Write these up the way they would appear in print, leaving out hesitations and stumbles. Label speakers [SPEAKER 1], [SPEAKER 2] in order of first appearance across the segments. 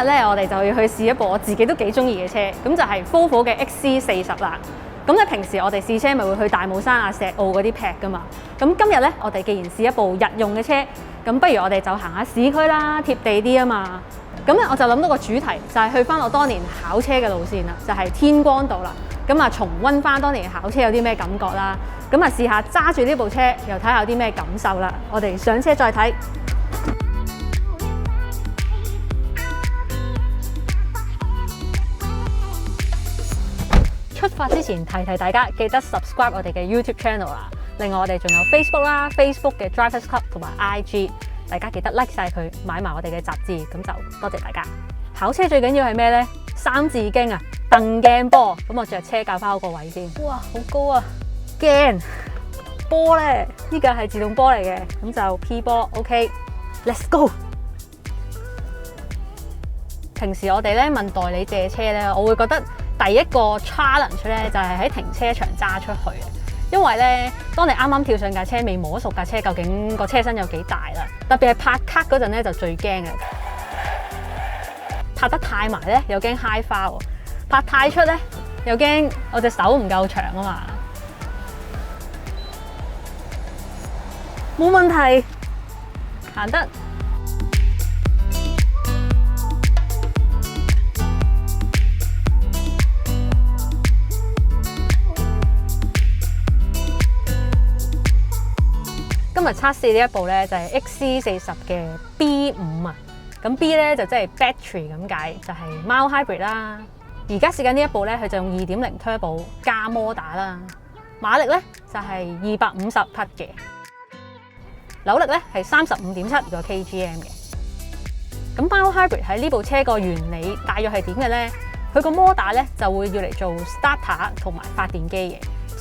[SPEAKER 1] 日咧，我哋就要去試一部我自己都幾中意嘅車，咁就係 Volvo 嘅 XC40啦。咁咧平時我哋試車咪會去大帽山啊、石澳嗰啲劈噶嘛。咁今日咧，我哋既然試一部日用嘅車，咁不如我哋就行下市區啦，貼地啲啊嘛。咁咧我就諗到個主題，就係去翻我當年考車嘅路線啦，就係天光道啦。咁啊，重溫翻當年考車有啲咩感覺啦。咁啊，試下揸住呢部車，又睇下有啲咩感受啦。我哋上車再睇。出發之前提大家記得 subscribe 我哋嘅 YouTube channel 啦。另外我哋仲有 Facebook 啦 ，Facebook 嘅 Drivers Club 同埋 IG， 大家記得 like 晒佢，買埋我哋嘅雜誌，咁就多謝大家。考車最緊要係咩呢？三字經啊，蹬鏡波。咁我着車教翻嗰個位先。哇，好高啊！鏡波咧，呢個係自動波嚟嘅，咁就 P 波。OK，Let's go。平時我哋咧問代理借車咧，我會覺得第一個 challenge 咧就係喺停車場揸出去嘅，因為咧當你啱啱跳上架車，未摸熟架車究竟個車身有幾大啦，特別係拍卡嗰陣咧就最驚嘅，拍得太埋咧又驚揩花喎，拍太出咧又驚我隻手唔夠長啊嘛，冇問題，行得。今日測試呢一部咧就係 XC40 嘅 B5啊，咁 B 咧就即係 battery 咁解，就係 mild hybrid 啦。而家試緊呢一部咧，佢就用 2.0 turbo 加摩打啦，馬力咧就係250匹嘅，扭力咧係35.7個 kgm 嘅。咁 mild hybrid 喺呢部車個原理大約係點嘅咧？佢個摩打咧就會要嚟做 starter 同埋發電機嘅。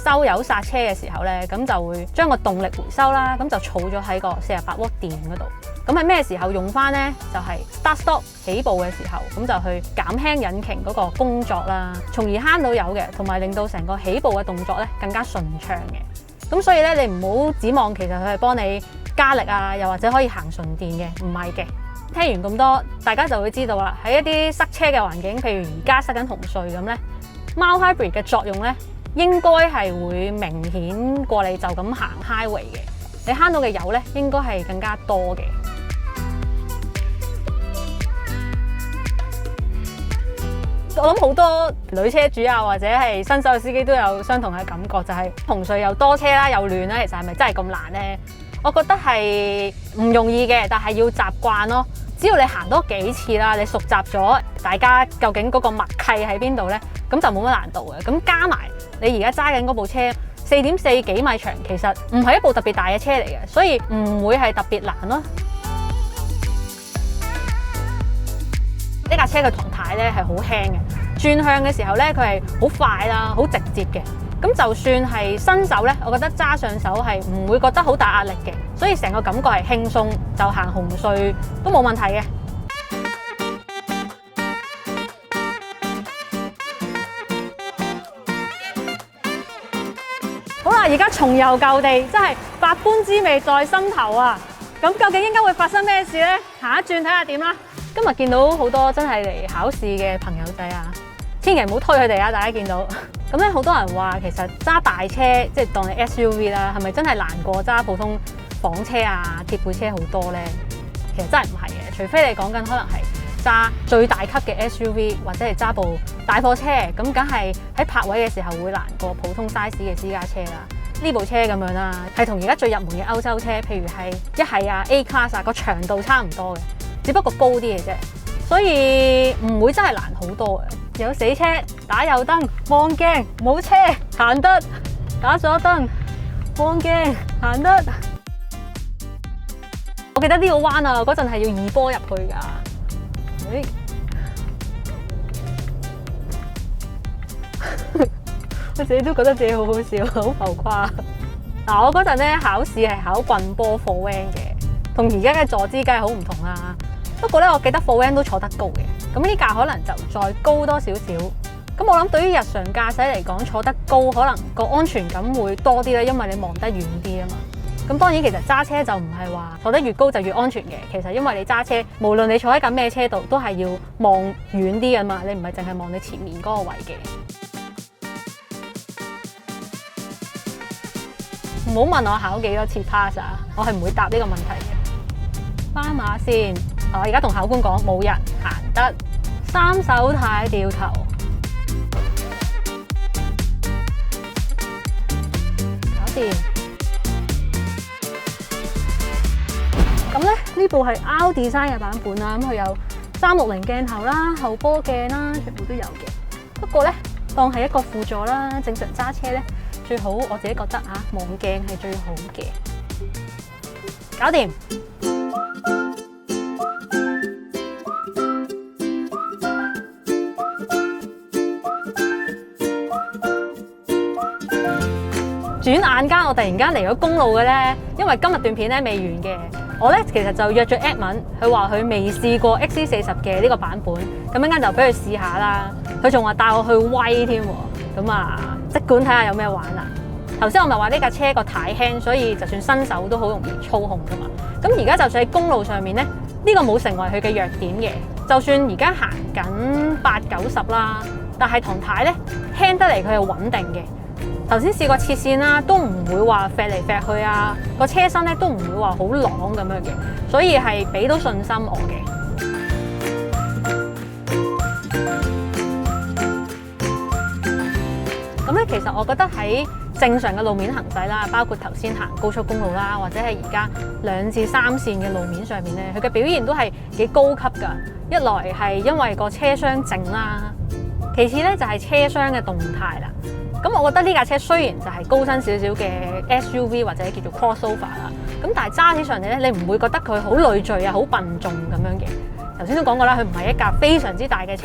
[SPEAKER 1] 收油剎車嘅時候咧，咁就會將個動力回收啦，咁就儲咗喺個48W電嗰度。咁喺咩時候用翻咧？就係 start stop 起步嘅時候，咁就去減輕引擎嗰個工作啦，從而慳到油嘅，同埋令到成個起步嘅動作咧更加順暢嘅。咁所以咧，你唔好指望其實佢係幫你加力啊，又或者可以行純電嘅，唔係嘅。聽完咁多，大家就會知道啦。喺一啲塞車嘅環境，譬如而家塞緊紅隧咁咧，mild hybrid 嘅作用咧，應該係會明顯過你就咁行 highway 嘅，你慳到嘅油咧應該係更加多嘅。我諗好多女車主啊，或者係新手嘅司機都有相同嘅感覺，就係紅隧又多車啦，又亂啦，其實係咪真係咁難咧？我覺得係唔容易嘅，但係要習慣咯。只要你行多幾次啦，你熟習咗，大家究竟嗰個默契喺邊度咧，咁就冇乜難度嘅。咁加埋你而家揸緊嗰部車4.4幾米長，其實唔係一部特別大嘅車嚟嘅，所以唔會係特別難咯。呢架車嘅唐軚咧係好輕嘅，轉向嘅時候咧佢係好快啦，好直接嘅。咁就算係新手咧，我覺得揸上手係唔會覺得好大壓力嘅，所以成個感覺係輕鬆，就行紅隧都冇問題嘅。好啦，而家重遊舊地，真係百般滋味在心頭啊！咁究竟應該會發生咩事呢？行一轉睇下點啦。今日見到好多真係嚟考試嘅朋友仔啊，千祈唔好推佢哋啊！大家見到咁咧，好多人話其實揸大車即係當你 SUV 啦，係咪真係難過揸普通房車啊、貼背車好多呢？其實真係唔係嘅，除非你講緊可能係揸最大級嘅 SUV 或者係揸部大貨車，咁梗係喺泊位嘅時候會難過普通 size 嘅私家車啦。呢部車咁樣啦，係同而家最入門嘅歐洲車，譬如係一係啊 A Class 啊，個長度差唔多嘅，只不過高啲嘅啫，所以唔會真係難好多嘅。有死車打右燈望鏡，冇車行得打左燈望鏡行得。我記得呢個彎啊，嗰陣係要二波入去㗎。我自己都覺得自己好好笑，好浮誇。嗱，我嗰陣咧考試係考棍波貨 van 嘅，同而家嘅坐姿梗係好唔同啦。不過咧，我記得貨 van 都坐得高嘅，咁呢架可能就再高多少少。咁我諗對於日常駕駛嚟講，坐得高可能個安全感會多啲咧，因為你望得遠啲啊嘛。咁當然其實揸車就唔係話坐得越高就越安全嘅，其實因為你揸車，無論你坐喺緊咩車度，都係要望遠啲㗎嘛，你唔係淨係望你前面嗰個位嘅。唔好問我考幾多次 pass 啊，我係唔會答呢個問題嘅。斑馬線，我而家同考官講冇人行得，三手太掉頭，搞掂。咁咧呢部係 Out Design 嘅版本啦，咁佢有360鏡頭啦、後波鏡啦，全部都有嘅。不過咧，當係一個輔助啦，正常揸車咧最好我自己覺得望鏡係最好嘅。搞掂。轉眼間，我突然間嚟咗公路嘅咧，因為今日段片咧未完嘅，我咧其實就約咗 Edmond，佢話佢未試過 XC40嘅呢個版本，咁一陣就俾佢試下啦。佢仲話帶我去威添喎，咁啊即管睇下有咩玩啦。頭先我咪話呢架車個軚輕，所以就算新手都好容易操控噶嘛。咁而家就算喺公路上面咧，呢個冇成為佢嘅弱點嘅。就算而家行緊80-90啦，但係堂軚咧輕得嚟，佢係穩定嘅。頭先試過切線啦，都唔會話揈嚟揈去啊，個車身咧都唔會話好啷咁樣嘅，所以係俾到信心我嘅。咁咧，其實我覺得喺正常嘅路面行駛啦，包括頭先行高速公路啦，或者係而家2至3線嘅路面上面咧，佢嘅表現都係幾高級㗎。一來係因為個車廂靜啦，其次咧就係車廂嘅動態啦。咁我覺得呢架車雖然就係高身少少嘅 SUV 或者叫做 crossover 啦，咁但係揸起上嚟咧，你唔會覺得佢好累贅啊、好笨重咁樣嘅。頭先都講過啦，佢唔係一架非常之大嘅車。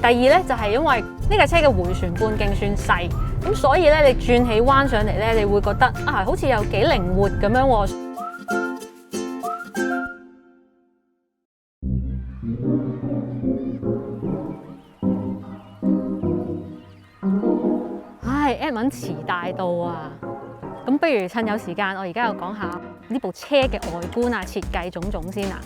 [SPEAKER 1] 第二咧就係因為呢架車嘅迴旋半徑算細，咁所以咧你轉起彎上嚟咧，你會覺得好似有幾靈活咁樣喎。Edmond 遲大到啊！咁不如趁有時間，我而家又講下呢部車嘅外觀啊、設計種種先啊。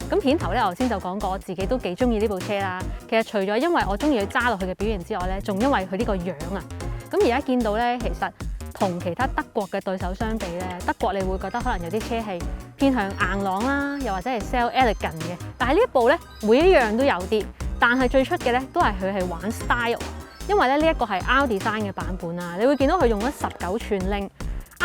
[SPEAKER 1] 咁片頭咧，我頭先就講過，我自己都幾中意呢部車啦。其實除咗因為我中意佢揸落去嘅表現之外咧，仲因為佢呢個樣啊。咁而家見到咧，其實同其他德國嘅對手相比咧，德國你會覺得可能有啲車係偏向硬朗啦，又或者係 sell elegant 嘅。但係呢一部咧，每一樣都有啲，但係最出嘅咧都係佢係玩 style。因為咧呢一個係 Out Design 嘅版本啊，你會見到佢用咗19寸鈴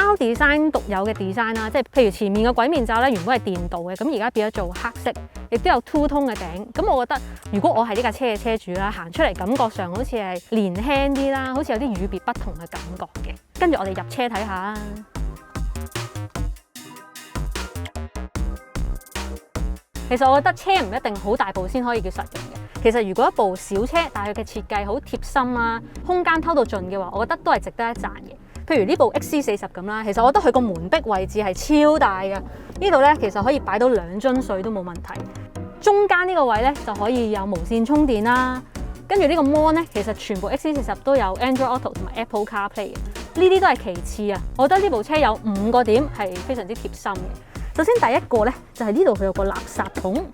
[SPEAKER 1] Out Design 獨有嘅 design 啦，即係譬如前面嘅鬼面罩咧原本係電鍍嘅，咁而家變咗做黑色，亦都有 two tone 嘅頂。咁我覺得如果我係呢架車嘅車主啦，行出嚟感覺上好似係年輕啲啦，好似有啲與別不同嘅感覺嘅。跟住我哋入車睇下啦。其實我覺得車唔一定好大部先可以叫實用嘅。其實如果一部小車，但係佢嘅設計好貼心啊，空間偷到盡嘅話，我覺得都係值得一讚嘅。譬如呢部 XC40咁啦，其實我覺得佢個門壁位置係超大嘅，呢度咧其實可以擺到2樽水都冇問題。中間呢個位咧就可以有無線充電啦。跟住呢個 mon 咧，其實全部 XC40都有 Android Auto 同埋 Apple CarPlay 嘅，呢啲都係其次啊。我覺得呢部車有5個點係非常之貼心嘅。首先第一個咧就係呢度佢有個垃圾桶。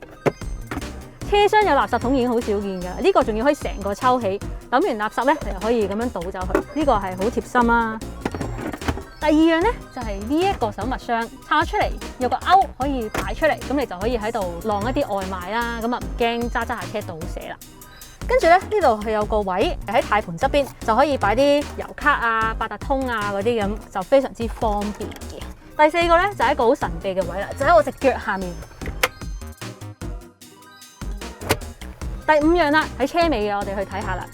[SPEAKER 1] 車廂有垃圾桶已經好少見㗎啦，呢個仲要可以成個抽起，抌完垃圾咧，你又可以咁樣倒走去，呢個係好貼心啦。第二樣咧就係呢一個手襪箱，拆咗出嚟有個勾可以擺出嚟，咁你就可以喺度晾一啲外賣啦，咁啊唔驚揸下車倒瀉啦。跟住咧呢度係有個位喺軚盤側邊，就可以擺啲油卡啊、八達通啊嗰啲咁，就非常之方便嘅。第四個咧就係一個好神秘嘅位啦，就喺我隻腳下面。第5樣啦，喺車尾嘅，我哋去睇下啦。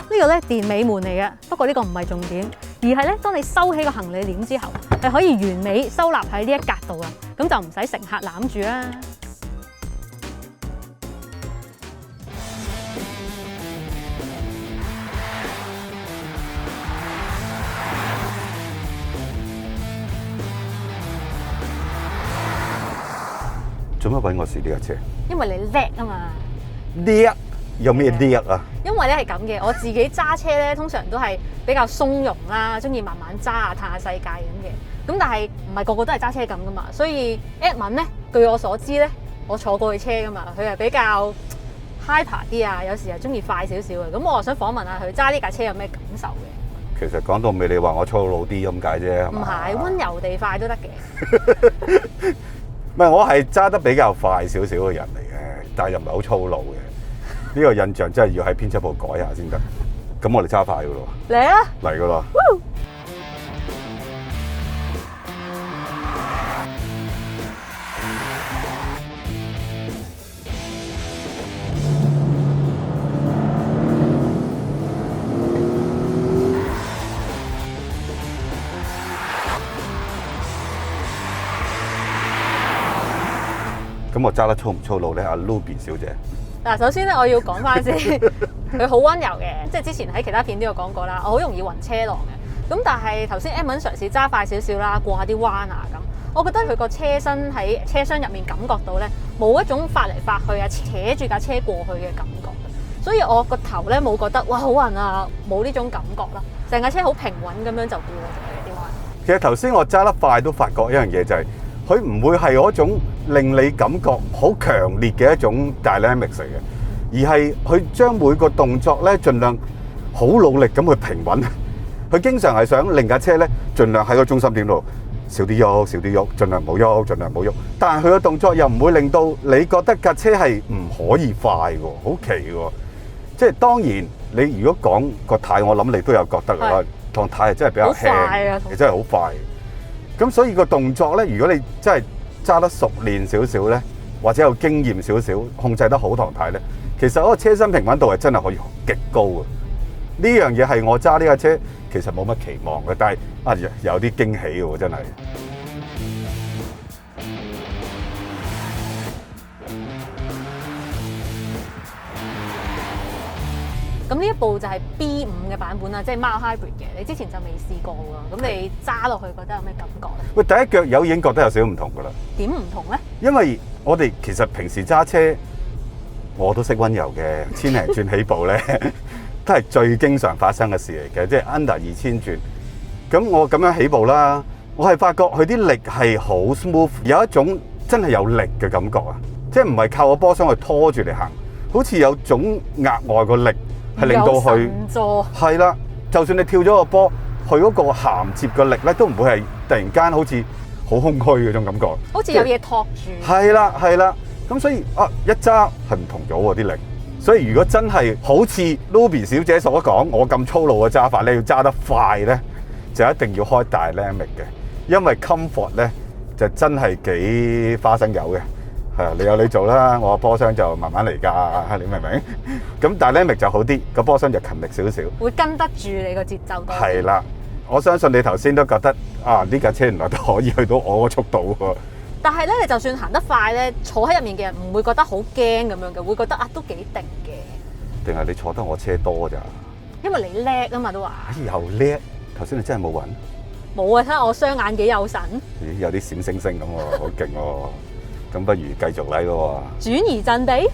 [SPEAKER 1] 呢個咧電尾門嚟嘅，不過呢個唔係重點，而係咧當你收起個行李鏈之後，係可以完美收納喺呢一格度啊，咁就唔使乘客攬住啦。
[SPEAKER 2] 做乜揾我試呢架車？
[SPEAKER 1] 因為你叻啊嘛！
[SPEAKER 2] 叻有咩叻啊？
[SPEAKER 1] 因為咧係咁嘅，我自己揸車咧通常都係比較鬆容啦，中意慢慢揸啊，嘆下世界咁嘅。咁但係唔係個個都係揸車咁噶嘛，所以 Edmond 咧，據我所知咧，我坐過佢車噶嘛，佢係比較 hyper 啲啊，有時係中意快少少嘅。咁我想訪問下佢揸呢架車有咩感受嘅？
[SPEAKER 2] 其實講到尾，你話我粗魯啲咁解啫，係
[SPEAKER 1] 唔
[SPEAKER 2] 嘛？
[SPEAKER 1] 係温柔地快都得嘅。
[SPEAKER 2] 唔係，我係揸得比較快少少嘅人嚟嘅，但係又唔係好粗魯嘅。呢個印象真係要喺編輯部改下先得。咁我哋揸快噶咯
[SPEAKER 1] 嚟啊！
[SPEAKER 2] 喎，嚟噶咯。咁我揸得粗唔粗魯咧？阿 Ruby 小姐，
[SPEAKER 1] 嗱，首先咧，我要講翻先，佢好温柔嘅，即係之前喺其他片都有講過啦。我好容易暈車浪嘅，咁但係頭先 Edmond 嘗試揸快少少啦，過下啲彎啊咁，我覺得佢個車身喺車廂入面感覺到咧，冇一種發嚟發去啊，扯住架車過去嘅感覺，所以我個頭咧冇覺得哇好暈啊，冇呢種感覺啦，成架車好平穩咁樣就過咗嘅啲彎。
[SPEAKER 2] 其實頭先我揸得快都發覺一樣嘢就係、佢唔會係嗰種令你感覺好強烈嘅一種 dynamics 嚟嘅，而係佢將每個動作咧盡量好努力咁去平穩。佢經常係想令架車咧盡量喺個中心點度少啲喐，少啲喐，盡量唔好喐，盡量唔好喐。但係佢嘅動作又唔會令到你覺得架車係唔可以快喎，好奇喎。即係當然你如果講個軚，我諗你都有覺得啦，當軚係真係比較輕，
[SPEAKER 1] 好快啊，
[SPEAKER 2] 真係好快。咁所以個動作咧，如果你真係揸得熟練少少咧，或者有經驗少少，控制得好堂軚咧，其實嗰個車身平穩度係真係可以極高嘅。呢樣嘢係我揸呢架車其實冇乜期望嘅，但係啊有啲驚喜喎，真係。
[SPEAKER 1] 咁呢一部就係 B5嘅版本啦，即係 mild hybrid 嘅。你之前就未試過喎，咁你揸落去覺得有咩感覺咧？
[SPEAKER 2] 喂，第一腳油已經覺得有少少唔同噶啦。
[SPEAKER 1] 點唔同咧？
[SPEAKER 2] 因為我哋其實平時揸車，我都識温柔嘅，千零轉起步咧，都係最經常發生嘅事嚟嘅，即係 under 2000轉。咁我咁樣起步啦，我係發覺佢啲力係好 smooth，有一種真係有力嘅感覺啊！即係唔係靠個波箱去拖住你行，好似有種額外個力。係令到佢係啦，就算你跳咗個波，佢嗰個銜接嘅力咧，都唔會係突然間好似好空虛嗰種感覺，
[SPEAKER 1] 好似有嘢托住。
[SPEAKER 2] 係啦係啦，咁所以啊一揸係唔同咗喎啲力。所以如果真係好似 Ruby 小姐所講，我咁粗魯嘅揸法咧，要揸得快咧，就一定要開大 dynamic 嘅，因為 comfort 咧就真係幾花生油嘅。係啊，你有你做啦，我波箱就慢慢嚟㗎，你明唔明？咁但係 dynamic 就好啲，個波箱就勤力少少，
[SPEAKER 1] 會跟得住你個節奏多。
[SPEAKER 2] 係啦，我相信你頭先都覺得啊，呢架車原來都可以去到我個速度喎。
[SPEAKER 1] 但係咧，你就算行得快咧，坐喺入面嘅人唔會覺得好驚咁樣嘅，會覺得啊都幾定嘅。
[SPEAKER 2] 定係你坐得我車多咋？
[SPEAKER 1] 因為你叻啊嘛，都話。
[SPEAKER 2] 又叻，頭先你真係冇暈？
[SPEAKER 1] 冇啊，睇下我雙眼幾有神。
[SPEAKER 2] 咦，有啲閃星星咁喎，好勁喎！咁不如繼續嚟咯喎。
[SPEAKER 1] 轉移陣地。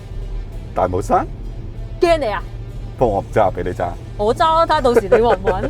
[SPEAKER 2] 大帽山？
[SPEAKER 1] 驚你啊！
[SPEAKER 2] 不過我唔揸，俾你揸。
[SPEAKER 1] 我揸啦，睇下到時你穩唔穩。